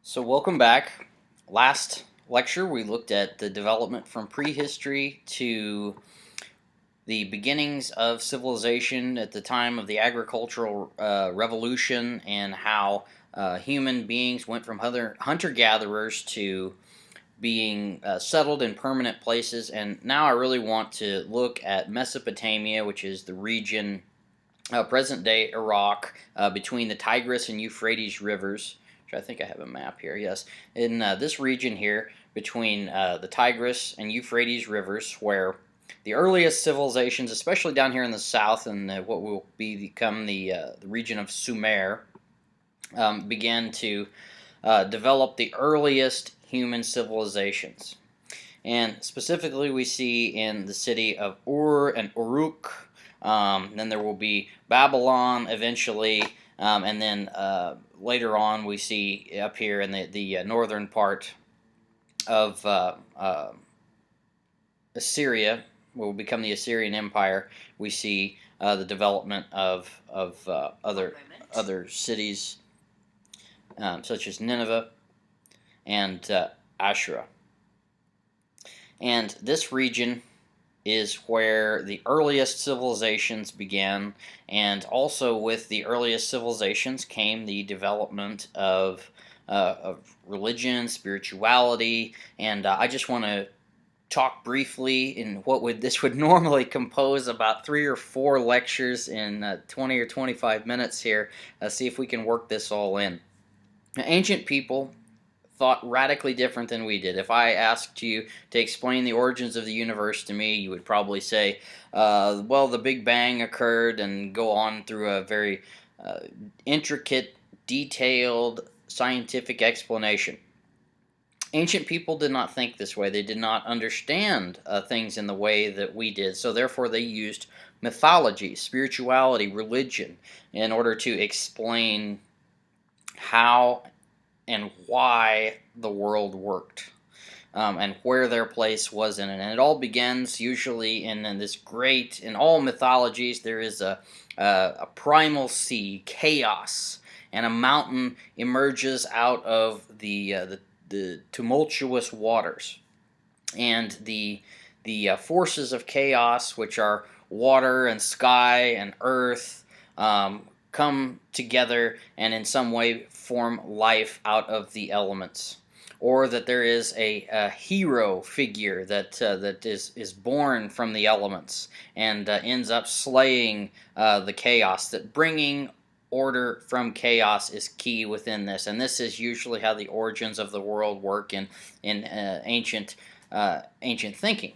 So, welcome back. Last lecture, we looked at the development from prehistory to the beginnings of civilization at the time of the agricultural revolution and how human beings went from hunter gatherers to being settled in permanent places. And now I really want to look at Mesopotamia, which is the region, present day Iraq, between the Tigris and Euphrates rivers. I think I have a map here. Yes, in this region here between the Tigris and Euphrates rivers, where the earliest civilizations, especially down here in the south, and what will become the region of Sumer, began to develop the earliest human civilizations. And specifically, we see in the city of Ur and Uruk. Then there will be Babylon eventually. And then later on, we see up here in the northern part of Assyria, what will become the Assyrian Empire. We see the development of other cities such as Nineveh and Ashura. And this region is where the earliest civilizations began, and also with the earliest civilizations came the development of religion, spirituality, and I just want to talk briefly in this would normally compose about 3 or 4 lectures in 20 or 25 minutes here. See if we can work this all in. Now, ancient people thought radically different than we did. If I asked you to explain the origins of the universe to me, you would probably say, well, the Big Bang occurred, and go on through a very intricate, detailed, scientific explanation. Ancient people did not think this way. They did not understand things in the way that we did, so therefore they used mythology, spirituality, religion, in order to explain how and why the world worked, and where their place was in it. And it all begins usually in all mythologies, there is a primal sea, chaos, and a mountain emerges out of the tumultuous waters. And the forces of chaos, which are water and sky and earth, come together and in some way form life out of the elements. Or that there is a hero figure that is born from the elements and ends up slaying the chaos. That bringing order from chaos is key within this, and this is usually how the origins of the world work in ancient thinking.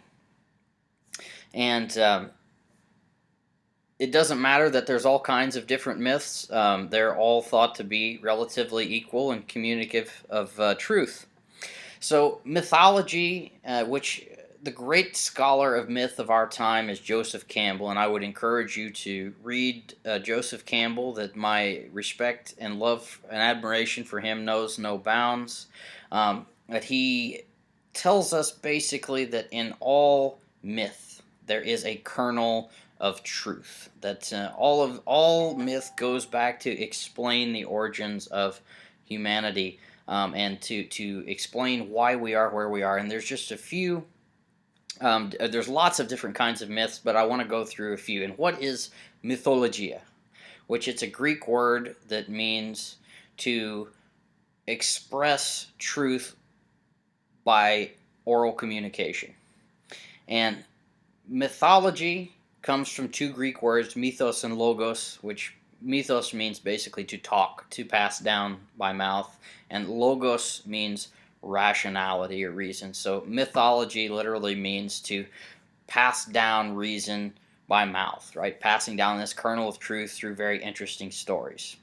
And it doesn't matter that there's all kinds of different myths. They're all thought to be relatively equal and communicative of truth. So mythology, which the great scholar of myth of our time is Joseph Campbell, and I would encourage you to read Joseph Campbell, that my respect and love and admiration for him knows no bounds. That he tells us basically that in all myth there is a kernel of truth. That all myth goes back to explain the origins of humanity, and to explain why we are where we are. And there's just a few. There's lots of different kinds of myths, but I want to go through a few. And what is mythologia? Which it's a Greek word that means to express truth by oral communication. And mythology comes from 2 Greek words, mythos and logos, which mythos means basically to talk, to pass down by mouth, and logos means rationality or reason. So mythology literally means to pass down reason by mouth, right? Passing down this kernel of truth through very interesting stories.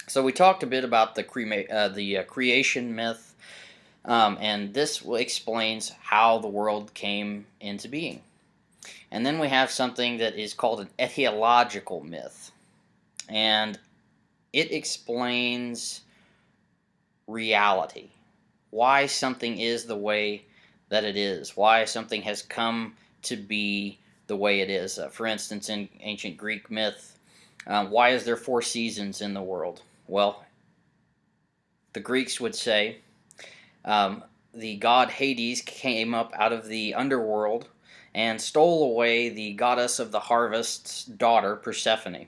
So we talked a bit about the creation myth, and this explains how the world came into being. And then we have something that is called an etiological myth, and it explains reality. Why something is the way that it is. Why something has come to be the way it is. For instance, in ancient Greek myth, why is there 4 seasons in the world? Well, the Greeks would say, the god Hades came up out of the underworld and stole away the goddess of the harvest's daughter, Persephone.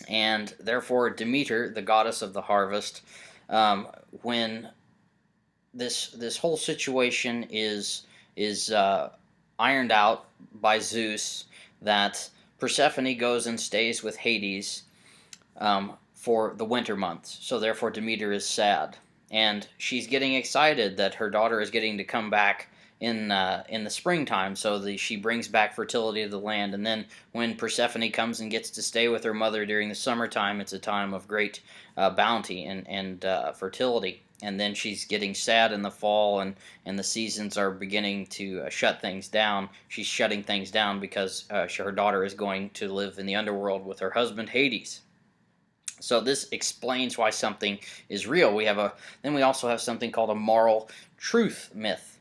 And therefore, Demeter, the goddess of the harvest, when this whole situation is ironed out by Zeus, that Persephone goes and stays with Hades for the winter months. So therefore, Demeter is sad, and she's getting excited that her daughter is getting to come back in the springtime. So she brings back fertility to the land. And then when Persephone comes and gets to stay with her mother during the summertime, it's a time of great bounty and fertility. And then she's getting sad in the fall, and the seasons are beginning to shut things down. She's shutting things down because her daughter is going to live in the underworld with her husband Hades. So this explains why something is real. Then we also have something called a moral truth myth.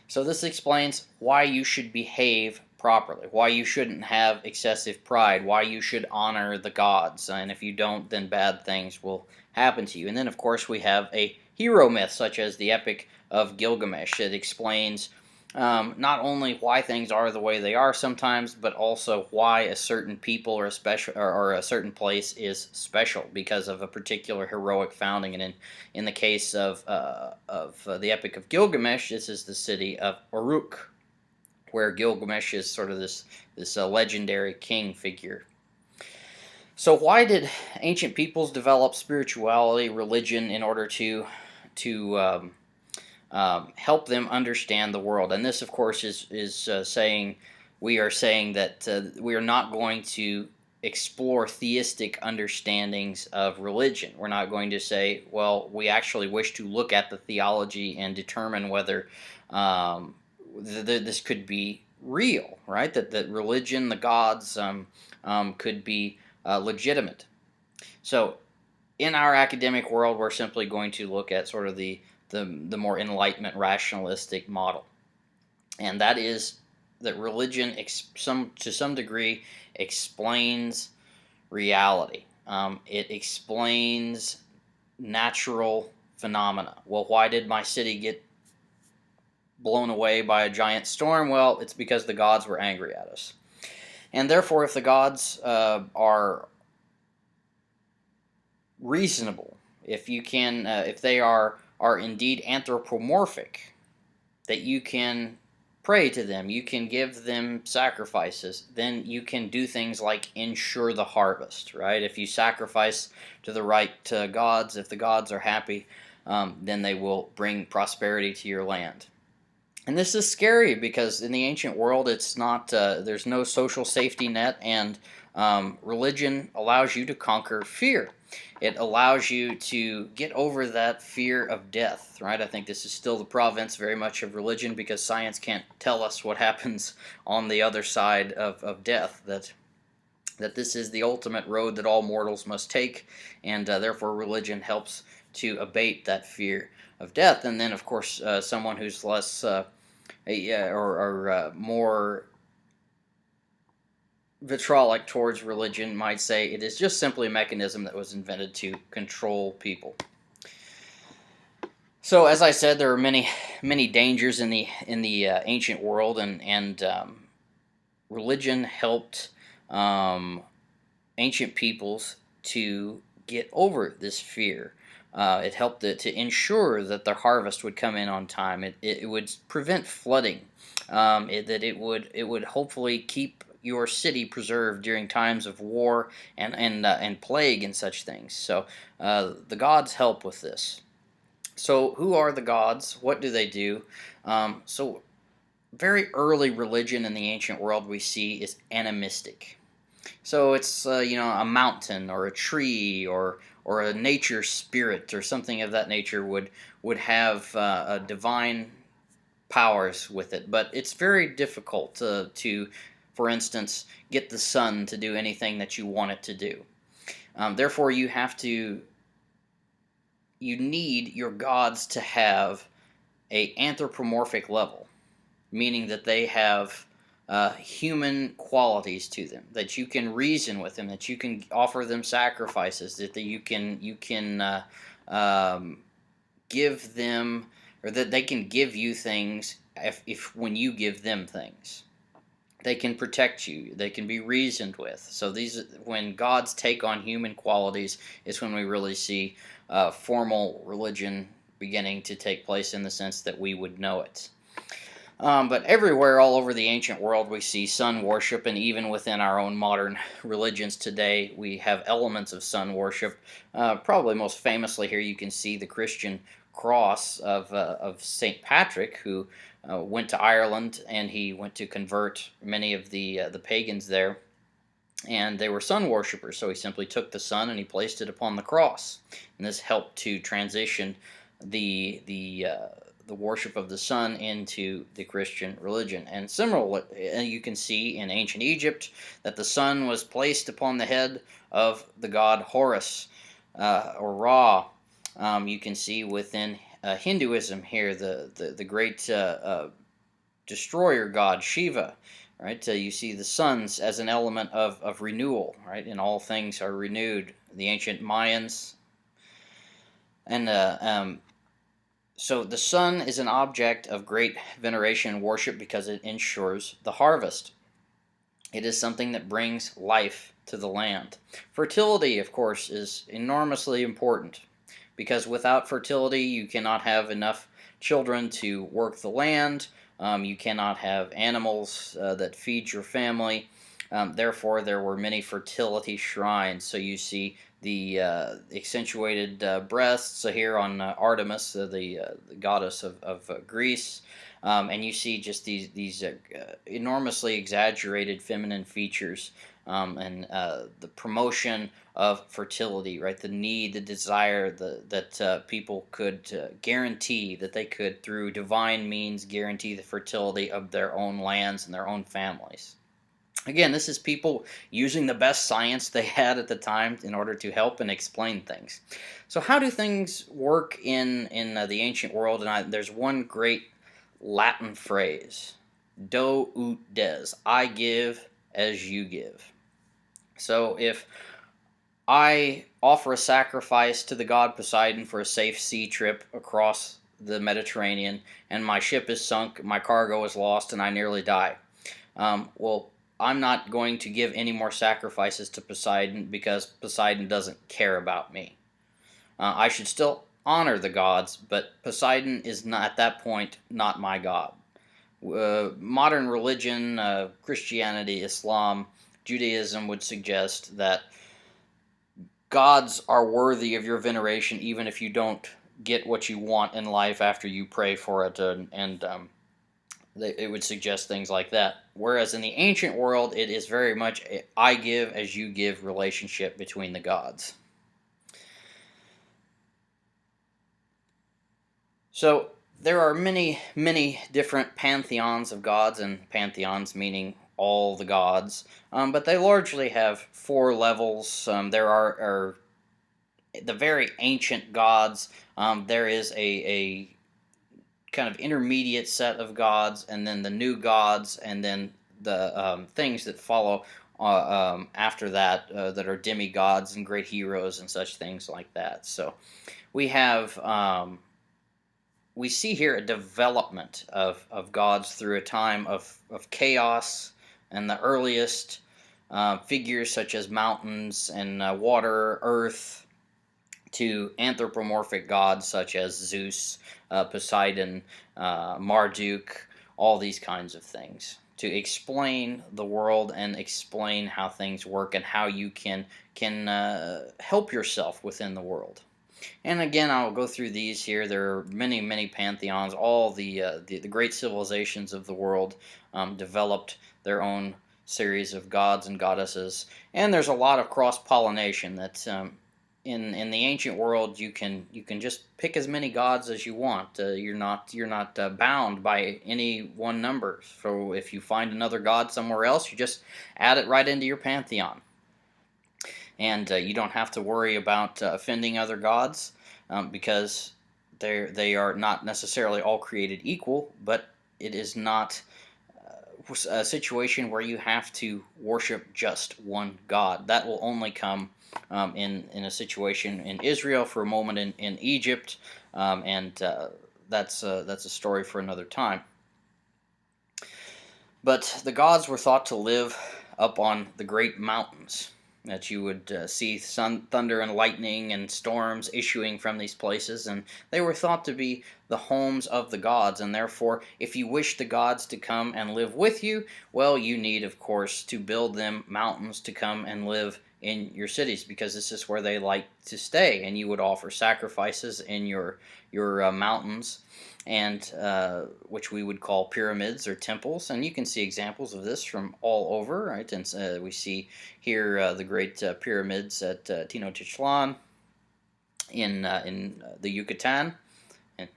So this explains why you should behave properly, why you shouldn't have excessive pride, why you should honor the gods, and if you don't, then bad things will happen to you. And then, of course, we have a hero myth, such as the Epic of Gilgamesh. It explains not only why things are the way they are sometimes, but also why a certain people or a certain place is special because of a particular heroic founding. And in the case of the Epic of Gilgamesh, this is the city of Uruk, where Gilgamesh is sort of this legendary king figure. So why did ancient peoples develop spirituality, religion, in order to help them understand the world? And this, of course, is saying we are saying that we are not going to explore theistic understandings of religion. We're not going to say, well, we actually wish to look at the theology and determine whether this could be real, right? That religion, the gods, could be legitimate. So in our academic world, we're simply going to look at sort of the more Enlightenment rationalistic model. And that is that religion, to some degree, explains reality. It explains natural phenomena. Well, why did my city get blown away by a giant storm? Well, it's because the gods were angry at us. And therefore, if the gods are reasonable, if they are indeed anthropomorphic, that you can pray to them, you can give them sacrifices, then you can do things like ensure the harvest, right? If you sacrifice to the right gods, if the gods are happy, then they will bring prosperity to your land. And this is scary because in the ancient world, it's not there's no social safety net, and religion allows you to conquer fear. It allows you to get over that fear of death, right? I think this is still the province very much of religion because science can't tell us what happens on the other side of death, that this is the ultimate road that all mortals must take, and therefore religion helps to abate that fear of death. And then, of course, someone who's less more vitriolic towards religion might say it is just simply a mechanism that was invented to control people. So, as I said, there are many dangers in the ancient world, and religion helped ancient peoples to get over this fear. It helped to ensure that their harvest would come in on time. It would prevent flooding. It would hopefully keep your city preserved during times of war and plague and such things. So the gods help with this. So who are the gods? What do they do? So very early religion in the ancient world we see is animistic. So it's a mountain or a tree or a nature spirit or something of that nature would have divine powers with it. But it's very difficult to, for instance, get the sun to do anything that you want it to do. Therefore, you need your gods to have an anthropomorphic level, meaning that they have human qualities to them, that you can reason with them, that you can offer them sacrifices, that you can um, give them, or that they can give you things if when you give them things. They can protect you. They can be reasoned with. So when gods take on human qualities, is when we really see formal religion beginning to take place in the sense that we would know it. But everywhere, all over the ancient world, we see sun worship, and even within our own modern religions today, we have elements of sun worship. Probably most famously here, you can see the Christian cross of Saint Patrick, who went to Ireland, and he went to convert many of the pagans there, and they were sun worshippers. So he simply took the sun and he placed it upon the cross, and this helped to transition the worship of the sun into the Christian religion. And similarly, you can see in ancient Egypt that the sun was placed upon the head of the god Horus or Ra. You can see within Hinduism here the great destroyer god Shiva. Right, you see the suns as an element of renewal. Right, and all things are renewed. The ancient Mayans, and so the sun is an object of great veneration and worship because it ensures the harvest. It is something that brings life to the land. Fertility, of course, is enormously important because without fertility, you cannot have enough children to work the land. You cannot have animals that feed your family. Therefore, there were many fertility shrines. So you see the accentuated breasts here on Artemis, the goddess of Greece. And you see just these enormously exaggerated feminine features and the promotion of fertility, right? The need, the desire that people could guarantee that they could, through divine means, guarantee the fertility of their own lands and their own families. Again, this is people using the best science they had at the time in order to help and explain things. So how do things work in the ancient world? And there's one great Latin phrase, do ut des, I give as you give. So if I offer a sacrifice to the god Poseidon for a safe sea trip across the Mediterranean, and my ship is sunk, my cargo is lost, and I nearly die, well, I'm not going to give any more sacrifices to Poseidon because Poseidon doesn't care about me. I should still honor the gods, but Poseidon is not, at that point, not my god. Modern religion, Christianity, Islam, Judaism would suggest that gods are worthy of your veneration even if you don't get what you want in life after you pray for it, it would suggest things like that. Whereas in the ancient world, it is very much a I give as you give relationship between the gods. So there are many, many different pantheons of gods, and pantheons meaning all the gods, but they largely have four levels. There are the very ancient gods. There is a kind of intermediate set of gods, and then the new gods, and then the things that follow after that that are demigods and great heroes and such things like that. So we have we see here a development of gods through a time of chaos, and the earliest figures such as mountains and water, earth, to anthropomorphic gods such as Zeus, Poseidon, Marduk, all these kinds of things, to explain the world and explain how things work and how you can help yourself within the world. And again, I'll go through these here. There are many, many pantheons. All the great civilizations of the world developed their own series of gods and goddesses, and there's a lot of cross-pollination. That's in the ancient world, you can just pick as many gods as you want. You're not bound by any one number. So if you find another god somewhere else, you just add it right into your pantheon, and you don't have to worry about offending other gods because they are not necessarily all created equal. But it is not a situation where you have to worship just one god. That will only come in a situation in Israel, for a moment in Egypt, and that's a story for another time. But the gods were thought to live up on the great mountains, that you would see thunder and lightning and storms issuing from these places, and they were thought to be the homes of the gods. And therefore, if you wish the gods to come and live with you, well, you need, of course, to build them mountains to come and live in your cities, because this is where they like to stay. And you would offer sacrifices in your mountains, and which we would call pyramids or temples. And you can see examples of this from all over, right? And we see here the great pyramids at Tenochtitlan in the Yucatan, in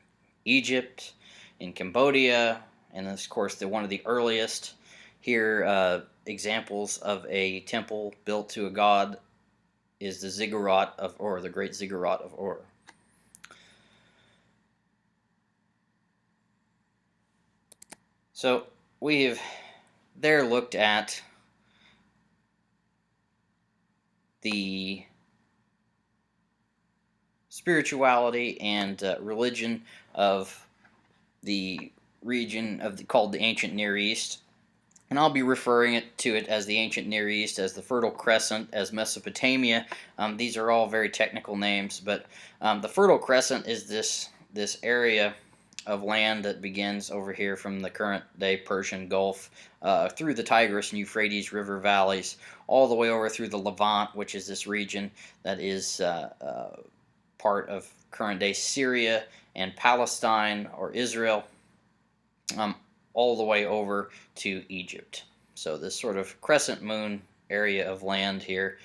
Egypt, in Cambodia, and of course one of the earliest here examples of a temple built to a god is the ziggurat of Ur, the great ziggurat of Ur. So we have there looked at the spirituality and religion of the region called the Ancient Near East, and I'll be referring to it as the Ancient Near East, as the Fertile Crescent, as Mesopotamia. These are all very technical names, but the Fertile Crescent is this area of land that begins over here from the current-day Persian Gulf through the Tigris and Euphrates River valleys, all the way over through the Levant, which is this region that is part of current-day Syria and Palestine or Israel, all the way over to Egypt. So this sort of crescent moon area of land here.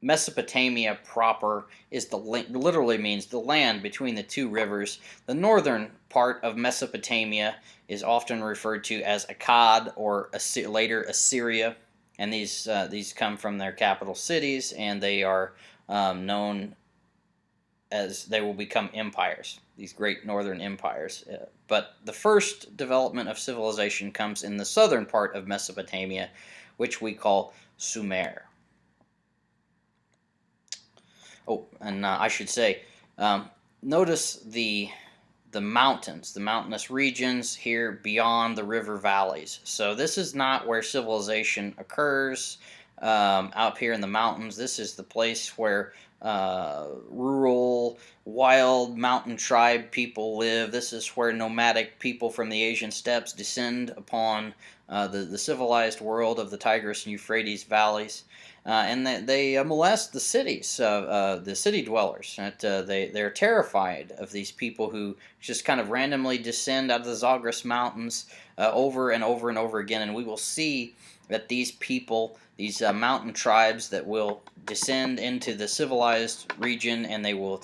Mesopotamia proper is literally means the land between the two rivers. The northern part of Mesopotamia is often referred to as Akkad, or later Assyria, and these come from their capital cities, and they are known as they will become empires, these great northern empires. But the first development of civilization comes in the southern part of Mesopotamia, which we call Sumer. Oh, and I should say, notice the mountains, the mountainous regions here beyond the river valleys. So this is not where civilization occurs out here in the mountains. This is the place where rural, wild mountain tribe people live. This is where nomadic people from the Asian steppes descend upon the civilized world of the Tigris and Euphrates valleys. And they molest the cities, the city dwellers. They're terrified of these people who just kind of randomly descend out of the Zagros Mountains over and over and over again. And we will see that these people, these mountain tribes that will descend into the civilized region, and they will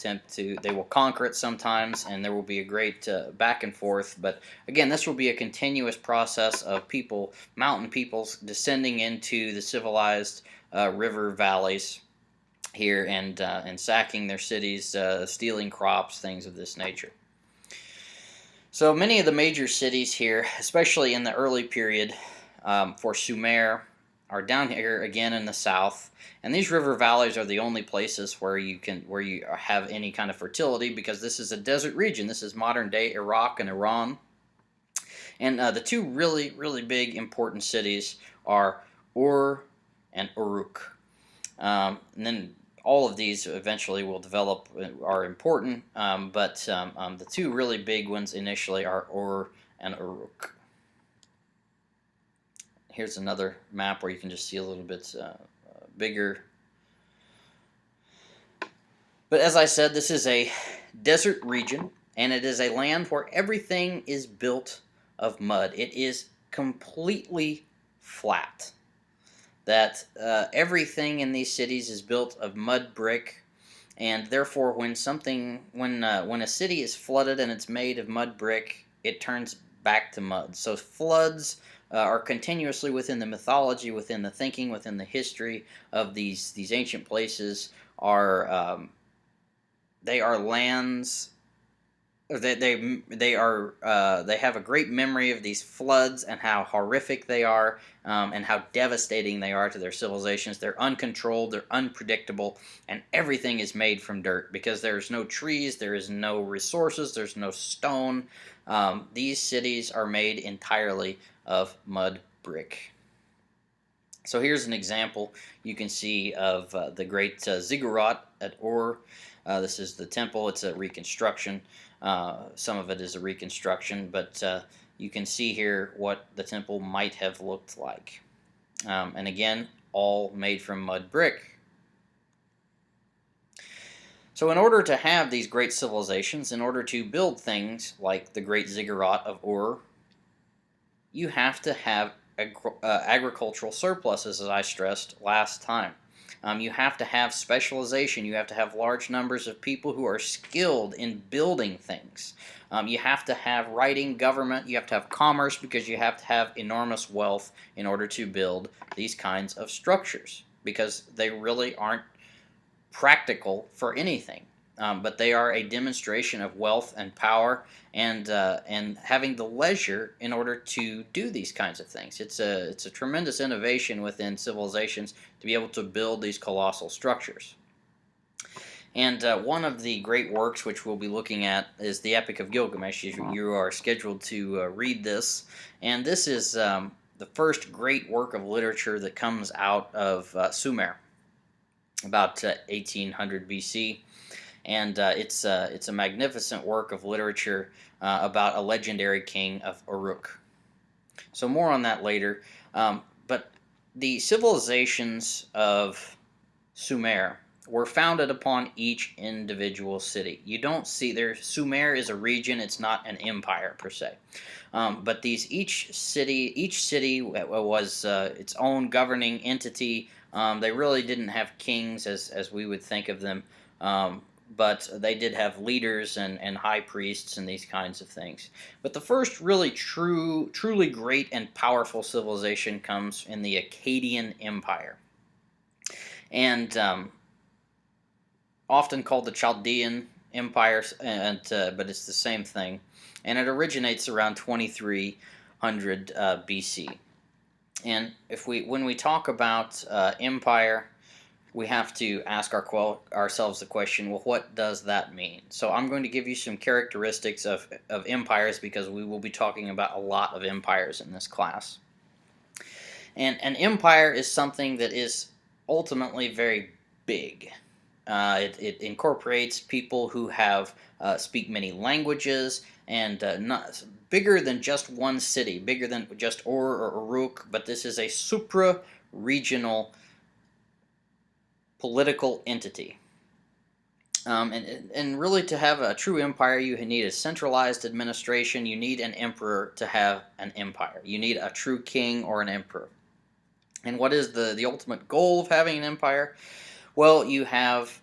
conquer it sometimes, and there will be a great back and forth. But again, this will be a continuous process of mountain peoples descending into the civilized river valleys here, and sacking their cities, stealing crops, things of this nature. So many of the major cities here, especially in the early period for Sumer, are down here again in the south, and these river valleys are the only places where you have any kind of fertility, because this is a desert region. This is modern day Iraq and Iran, and the two really, really big important cities are Ur and Uruk. And then all of these eventually will develop, are important, but the two really big ones initially are Ur and Uruk. Here's another map where you can just see a little bit bigger. But as I said, this is a desert region, and it is a land where everything is built of mud. It is completely flat. That everything in these cities is built of mud brick, and therefore when a city is flooded and it's made of mud brick, it turns back to mud. So floods are continuously within the mythology, within the thinking, within the history of these ancient places. They are lands they have a great memory of these floods and how horrific they are, and how devastating they are to their civilizations. They're uncontrolled, they're unpredictable, and everything is made from dirt because there's no trees, there is no resources, there's no stone. These cities are made entirely of mud brick. So here's an example you can see of the great ziggurat at Ur. This is the temple. It's a reconstruction. Some of it is a reconstruction, but you can see here what the temple might have looked like. And again, all made from mud brick. So in order to have these great civilizations, in order to build things like the great ziggurat of Ur, you have to have agricultural surpluses, as I stressed last time. You have to have specialization. You have to have large numbers of people who are skilled in building things. You have to have writing government. You have to have commerce, because you have to have enormous wealth in order to build these kinds of structures, because they really aren't practical for anything. But they are a demonstration of wealth and power, and having the leisure in order to do these kinds of things. It's a tremendous innovation within civilizations to be able to build these colossal structures. And one of the great works which we'll be looking at is the Epic of Gilgamesh. You are scheduled to read this, and this is the first great work of literature that comes out of Sumer, about 1800 BC. And it's a magnificent work of literature about a legendary king of Uruk. So more on that later. But the civilizations of Sumer were founded upon each individual city. You don't see there. Sumer is a region; it's not an empire per se. But each city was its own governing entity. They really didn't have kings as we would think of them. But they did have leaders and high priests and these kinds of things. But the first really truly great and powerful civilization comes in the Akkadian Empire. And often called the Chaldean Empire, but it's the same thing. And it originates around 2300 BC. And when we talk about empire, we have to ask ourselves the question, well, what does that mean? So I'm going to give you some characteristics of empires, because we will be talking about a lot of empires in this class. And an empire is something that is ultimately very big. It incorporates people who speak many languages, and not bigger than just one city, bigger than just Ur or Uruk, but this is a supra-regional political entity. And really, to have a true empire, you need a centralized administration. You need an emperor to have an empire. You need a true king or an emperor. And what is the ultimate goal of having an empire? Well, you have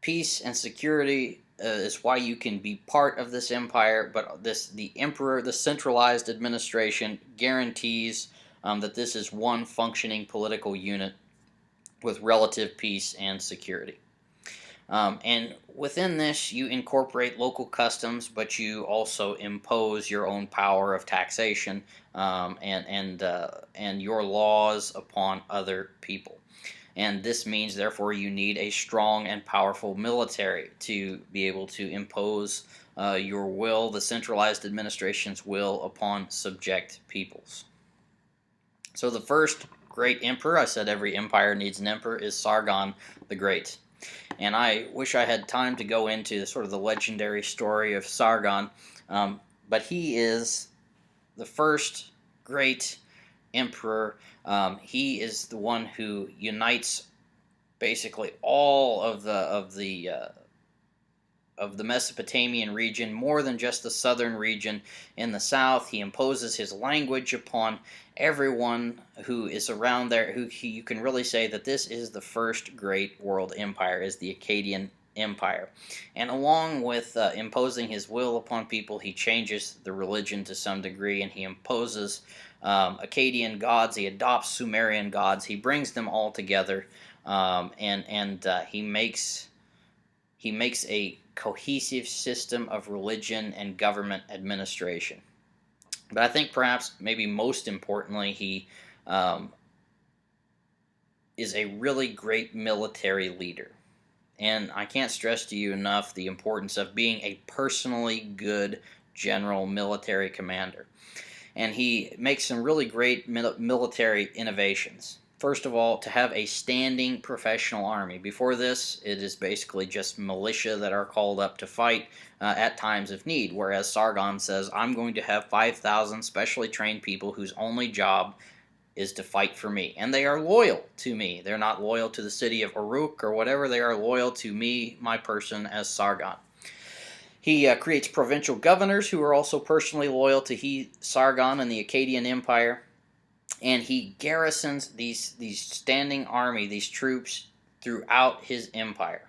peace and security is why you can be part of this empire, but the emperor, the centralized administration, guarantees that this is one functioning political unit with relative peace and security. And within this, you incorporate local customs, but you also impose your own power of taxation and your laws upon other people. And this means, therefore, you need a strong and powerful military to be able to impose your will, the centralized administration's will, upon subject peoples. So the first great emperor, I said every empire needs an emperor, is Sargon the Great. And I wish I had time to go into the legendary story of Sargon, but he is the first great emperor. He is the one who unites basically all of the Mesopotamian region, more than just the southern region. In the south, he imposes his language upon everyone who is around there. You can really say that this is the first great world empire, is the Akkadian Empire. And along with imposing his will upon people, he changes the religion to some degree, and he imposes Akkadian gods. He adopts Sumerian gods. He brings them all together, and he makes a cohesive system of religion and government administration. But I think perhaps maybe most importantly, he is a really great military leader. And I can't stress to you enough the importance of being a personally good general military commander. And he makes some really great military innovations. First of all, to have a standing professional army. Before this, it is basically just militia that are called up to fight at times of need, whereas Sargon says, I'm going to have 5,000 specially trained people whose only job is to fight for me. And they are loyal to me. They're not loyal to the city of Uruk or whatever. They are loyal to me, my person, as Sargon. He creates provincial governors who are also personally loyal to Sargon and the Akkadian Empire. And he garrisons these standing army, these troops, throughout his empire.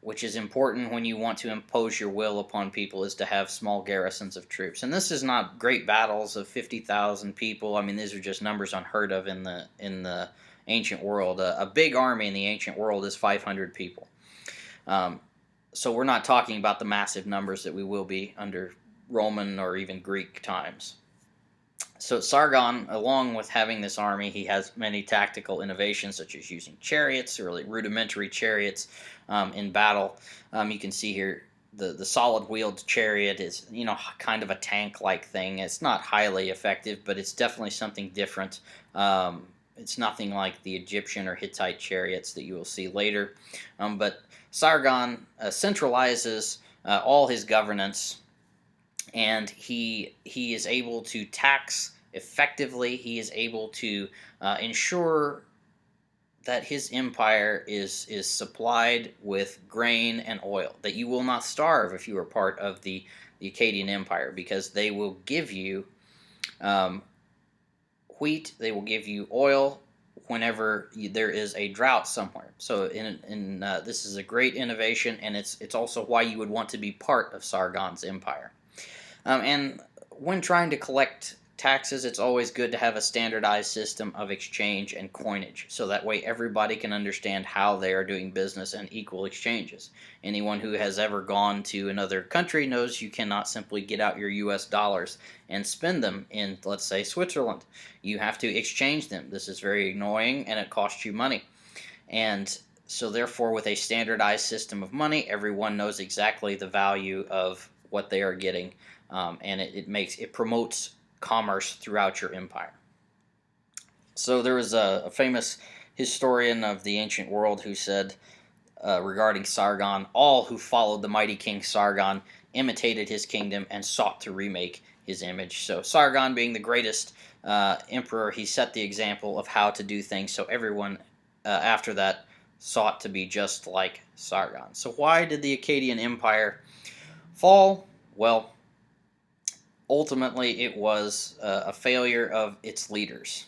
Which is important when you want to impose your will upon people, is to have small garrisons of troops. And this is not great battles of 50,000 people. I mean, these are just numbers unheard of in the ancient world. A big army in the ancient world is 500 people. So we're not talking about the massive numbers that we will be under Roman or even Greek times. So Sargon, along with having this army, he has many tactical innovations, such as using chariots, really rudimentary chariots in battle. You can see here the solid-wheeled chariot is, kind of a tank-like thing. It's not highly effective, but it's definitely something different. It's nothing like the Egyptian or Hittite chariots that you will see later. But Sargon centralizes all his governance, and he is able to tax effectively. He is able to ensure that his empire is supplied with grain and oil, that you will not starve if you are part of the Akkadian Empire, because they will give you wheat, they will give you oil whenever there is a drought somewhere. So this is a great innovation, and it's also why you would want to be part of Sargon's empire. And when trying to collect taxes, it's always good to have a standardized system of exchange and coinage, so that way everybody can understand how they are doing business and equal exchanges. Anyone who has ever gone to another country knows you cannot simply get out your US dollars and spend them in, let's say, Switzerland. You have to exchange them. This is very annoying, and it costs you money. And so therefore, with a standardized system of money, everyone knows exactly the value of what they are getting, and it promotes commerce throughout your empire. So there was a famous historian of the ancient world who said regarding Sargon, all who followed the mighty king Sargon imitated his kingdom and sought to remake his image. So Sargon, being the greatest emperor, he set the example of how to do things, so everyone after that sought to be just like Sargon. So why did the Akkadian Empire fall? Well, ultimately, it was a failure of its leaders.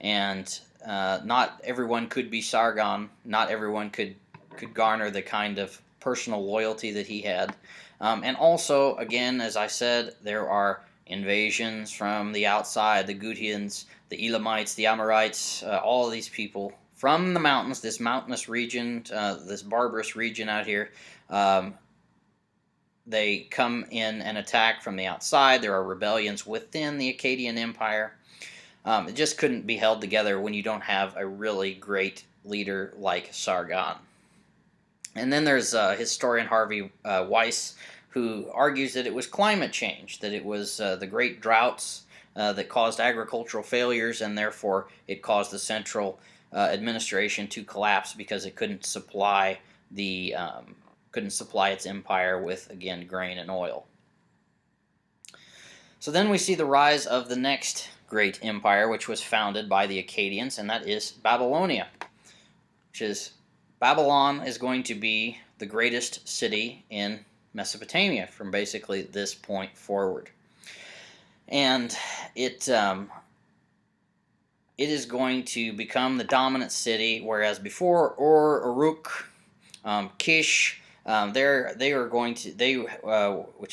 And not everyone could be Sargon. Not everyone could garner the kind of personal loyalty that he had. And also, again, as I said, there are invasions from the outside, the Gutians, the Elamites, the Amorites, all of these people from the mountains, this mountainous region, this barbarous region out here. They come in and attack from the outside. There are rebellions within the Akkadian Empire. It just couldn't be held together when you don't have a really great leader like Sargon. And then there's historian Harvey Weiss, who argues that it was climate change, that it was the great droughts that caused agricultural failures, and therefore it caused the central administration to collapse because it couldn't supply its empire with, again, grain and oil. So then we see the rise of the next great empire, which was founded by the Akkadians, and that is Babylonia. Babylon is going to be the greatest city in Mesopotamia from basically this point forward. And it is going to become the dominant city, whereas before Uruk, Kish, which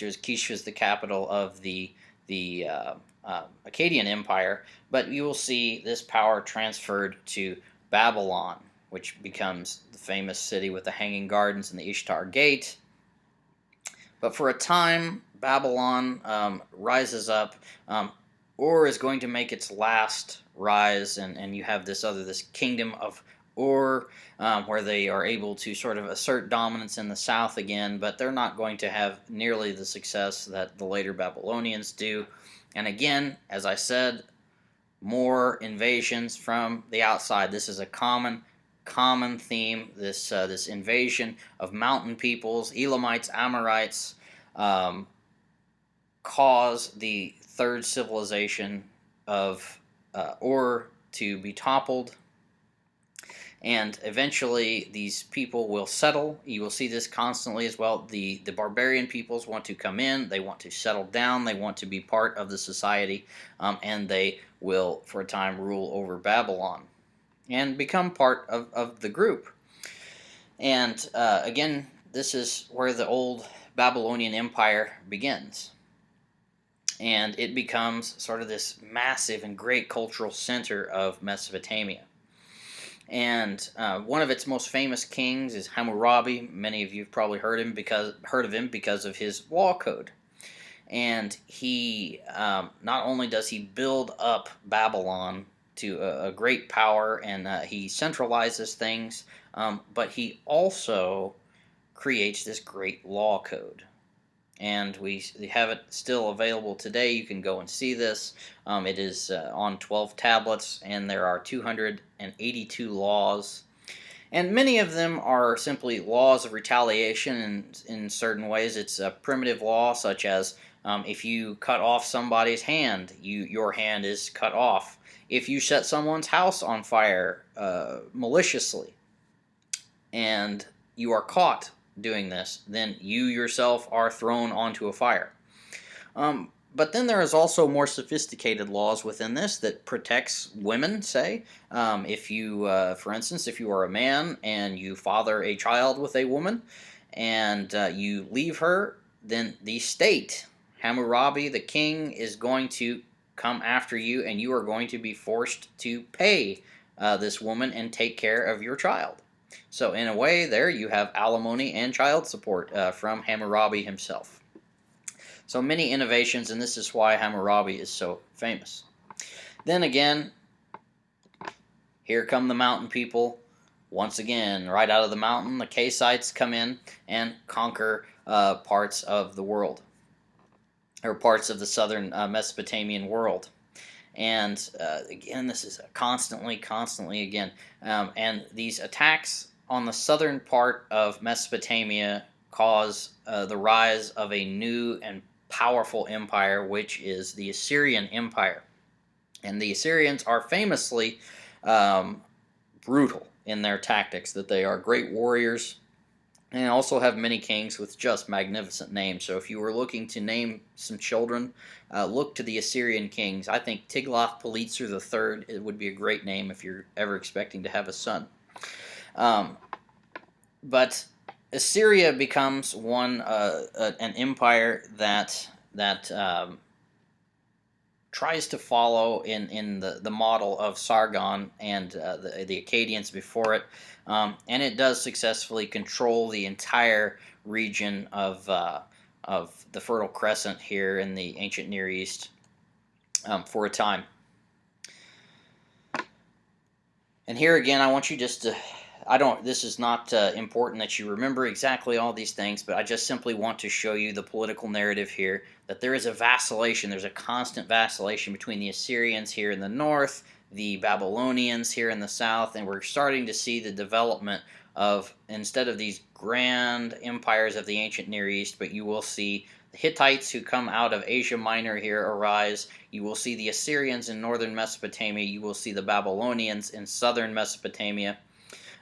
was Kish was the capital of the Akkadian Empire, but you will see this power transferred to Babylon. which becomes the famous city with the Hanging Gardens and the Ishtar Gate. But for a time, Babylon rises up. Ur is going to make its last rise, and you have this kingdom of Ur, where they are able to sort of assert dominance in the south again, but they're not going to have nearly the success that the later Babylonians do. And again, as I said, more invasions from the outside. This is a common theme. This invasion of mountain peoples, Elamites, Amorites, cause the third civilization of Ur to be toppled. And eventually these people will settle. You will see this constantly as well. The barbarian peoples want to come in. They want to settle down. They want to be part of the society. And they will, for a time, rule over Babylon and become part of the group. And again, this is where the old Babylonian Empire begins. And it becomes sort of this massive and great cultural center of Mesopotamia. And one of its most famous kings is Hammurabi. Many of you have probably heard of him because of his law code. And he not only does he build up Babylon to a great power, and he centralizes things, but he also creates this great law code. And we have it still available today. You can go and see this. It is on 12 tablets, and there are 282 laws. And many of them are simply laws of retaliation, and in certain ways it's a primitive law, such as if you cut off somebody's hand, your hand is cut off. If you set someone's house on fire maliciously, and you are caught doing this, then you yourself are thrown onto a fire. But then there is also more sophisticated laws within this that protects women, say. If you, for instance, if you are a man and you father a child with a woman and you leave her, then the state, Hammurabi, the king, is going to come after you, and you are going to be forced to pay this woman and take care of your child. So in a way, there you have alimony and child support from Hammurabi himself. So many innovations, and this is why Hammurabi is so famous. Then again, here come the mountain people. Once again, right out of the mountain, the Kassites come in and conquer parts of the world, or parts of the southern Mesopotamian world. And again, this is constantly again. And these attacks on the southern part of Mesopotamia cause the rise of a new and powerful empire, which is the Assyrian Empire. And the Assyrians are famously brutal in their tactics, that they are great warriors, and also have many kings with just magnificent names. So if you were looking to name some children, look to the Assyrian kings. I think Tiglath-Pileser III, it would be a great name if you're ever expecting to have a son. But Assyria becomes an empire that tries to follow in the model of Sargon and the Akkadians before it, and it does successfully control the entire region of the Fertile Crescent here in the ancient Near East for a time. And here again, I want you just to, this is not important that you remember exactly all these things, but I just simply want to show you the political narrative here, that there is a vacillation, there's a constant vacillation between the Assyrians here in the north, the Babylonians here in the south, and we're starting to see the development of, instead of these grand empires of the ancient Near East, but you will see the Hittites who come out of Asia Minor here arise. You will see the Assyrians in northern Mesopotamia. You will see the Babylonians in southern Mesopotamia.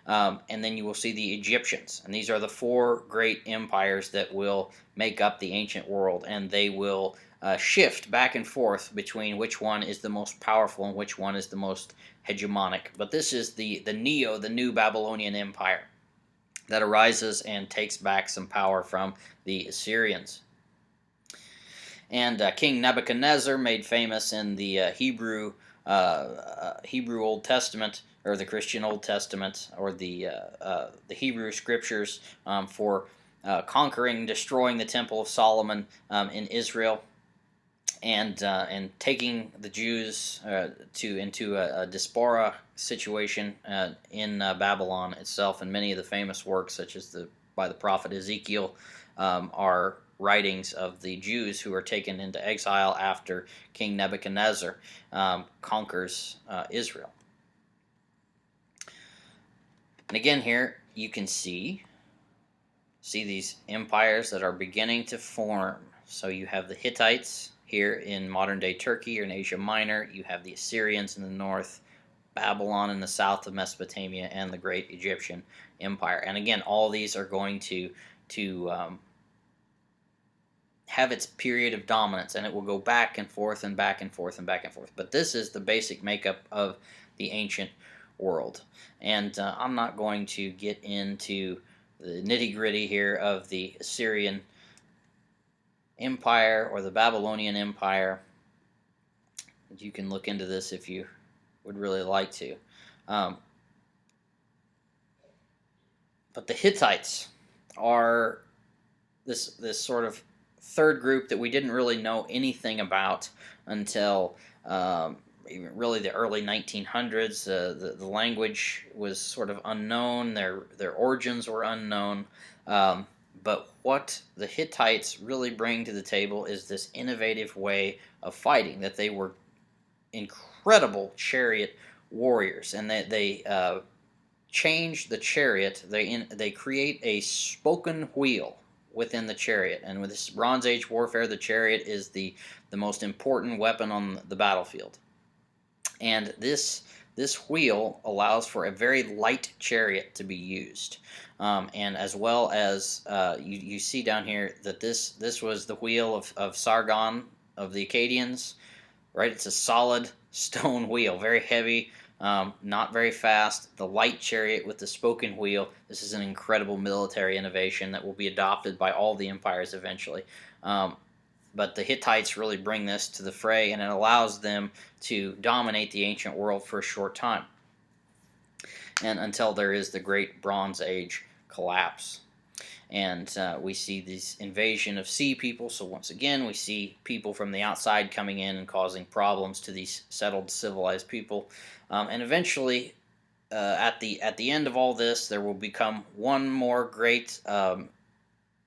And then you will see the Egyptians. And these are the four great empires that will make up the ancient world. And they will shift back and forth between which one is the most powerful and which one is the most hegemonic. But this is the New Babylonian Empire that arises and takes back some power from the Assyrians. And King Nebuchadnezzar, made famous in the Hebrew Old Testament, or the Christian Old Testament, or the Hebrew Scriptures for conquering, destroying the Temple of Solomon in Israel, and taking the Jews into a diaspora situation in Babylon itself. And many of the famous works, such as by the prophet Ezekiel, are writings of the Jews who are taken into exile after King Nebuchadnezzar conquers Israel. And again, here you can see these empires that are beginning to form. So you have the Hittites here in modern-day Turkey or in Asia Minor. You have the Assyrians in the north, Babylon in the south of Mesopotamia, and the great Egyptian Empire. And again, all these are going to have its period of dominance, and it will go back and forth and back and forth and back and forth. But this is the basic makeup of the ancient world. And I'm not going to get into the nitty-gritty here of the Assyrian Empire or the Babylonian Empire. You can look into this if you would really like to. But the Hittites are this sort of third group that we didn't really know anything about until really the early 1900s. The language was sort of unknown. Their origins were unknown. But what the Hittites really bring to the table is this innovative way of fighting, that they were incredible chariot warriors, and they change the chariot. They create a spoken wheel within the chariot, and with this Bronze Age warfare, the chariot is the most important weapon on the battlefield. And this wheel allows for a very light chariot to be used. And as well as you see down here that this was the wheel of Sargon of the Akkadians, right? It's a solid stone wheel, very heavy, not very fast. The light chariot with the spoken wheel. This is an incredible military innovation that will be adopted by all the empires eventually. But the Hittites really bring this to the fray, and it allows them to dominate the ancient world for a short time, and until there is the Great Bronze Age collapse. And we see this invasion of sea people. So once again, we see people from the outside coming in and causing problems to these settled, civilized people. And eventually, at the end of all this, there will become one more great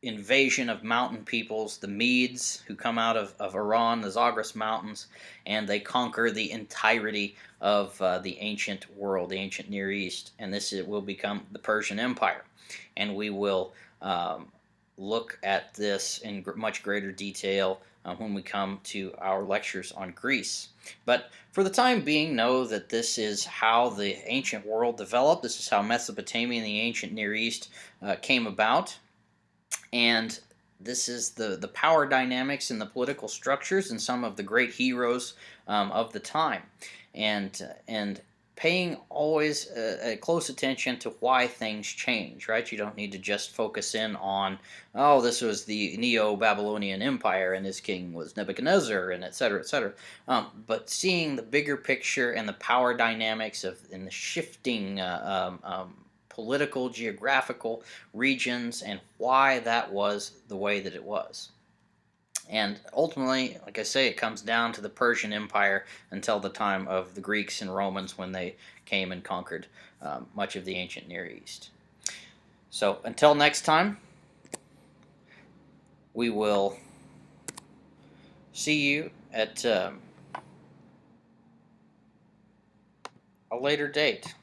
invasion of mountain peoples, the Medes, who come out of Iran, the Zagros Mountains, and they conquer the entirety of the ancient world, the ancient Near East. And this will become the Persian Empire. And we will look at this in much greater detail when we come to our lectures on Greece. But for the time being, know that this is how the ancient world developed. This is how Mesopotamia and the ancient Near East came about. And this is the power dynamics and the political structures and some of the great heroes of the time. And paying always close attention to why things change, right? You don't need to just focus in on, oh, this was the Neo-Babylonian Empire and his king was Nebuchadnezzar, and et cetera, et cetera. But seeing the bigger picture and the power dynamics and the shifting political, geographical regions, and why that was the way that it was. And ultimately, like I say, it comes down to the Persian Empire until the time of the Greeks and Romans, when they came and conquered much of the ancient Near East. So until next time, we will see you at a later date.